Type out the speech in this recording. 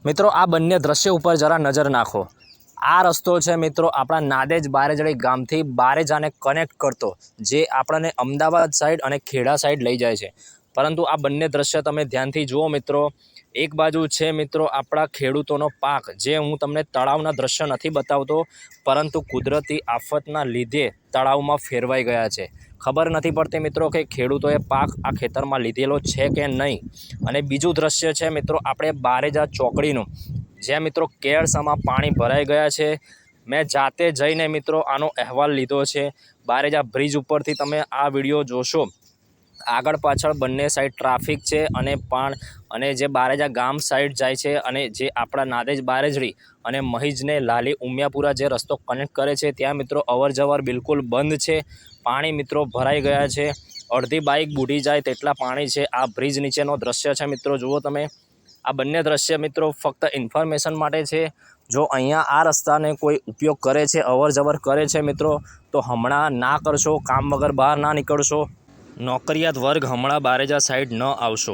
મિત્રો આ બંને દ્રશ્ય ઉપર જરા નજર નાખો। આ રસ્તો છે મિત્રો આપણા નાદેજ બારેજડી ગામથી બારેજાને કનેક્ટ કરતો, જે આપણને અમદાવાદ સાઈડ અને ખેડા સાઈડ લઈ જાય છે। પરંતુ આ બંને દ્રશ્ય તમે ધ્યાનથી જુઓ મિત્રો। એક બાજુ છે મિત્રો આપણા ખેડૂતોનો પાક, જે હું તમને તળાવના દ્રશ્ય નથી બતાવતો, પરંતુ કુદરતી આફતના લીધે તળાવમાં ફેરવાઈ ગયા છે। ખબર નથી પડતી મિત્રો કે ખેડૂતોએ પાક આ ખેતરમાં લીધેલો છે કે નહીં। અને બીજું દ્રશ્ય છે મિત્રો આપણે બારેજા ચોકડીનું, જ્યાં મિત્રો કેળસામાં પાણી ભરાઈ ગયા છે। મેં જાતે જઈને મિત્રો આનો અહેવાલ લીધો છે। બારેજા બ્રિજ ઉપરથી તમે આ વિડીયો જોશો, આગળ પાછળ બંને સાઈડ ટ્રાફિક છે અને જે બારેજા ગામ સાઈડ જાય છે અને જે આપણા નાદેજ બારેજડી અને મહીજને લાલી ઉમિયાપુરા જે રસ્તો કનેક્ટ કરે છે, ત્યાં મિત્રો અવર જવર બિલકુલ બંધ છે। પાણી મિત્રો ભરાઈ ગયા છે, અડધી બાઇક બુડી જાય તેટલા પાણી છે। આ બ્રિજ નીચેનો દ્રશ્ય છે મિત્રો, જુઓ તમે। આ બંને દ્રશ્ય મિત્રો ફક્ત ઇન્ફોર્મેશન માટે છે। જો અહીંયા આ રસ્તાને કોઈ ઉપયોગ કરે છે, અવર જવર કરે છે મિત્રો, તો હમણાં ના કરશો, કામ વગર બહાર ના નીકળશો। નોકરિયાત વર્ગ હમણાં બારેજા સાઈડ ન આવશો।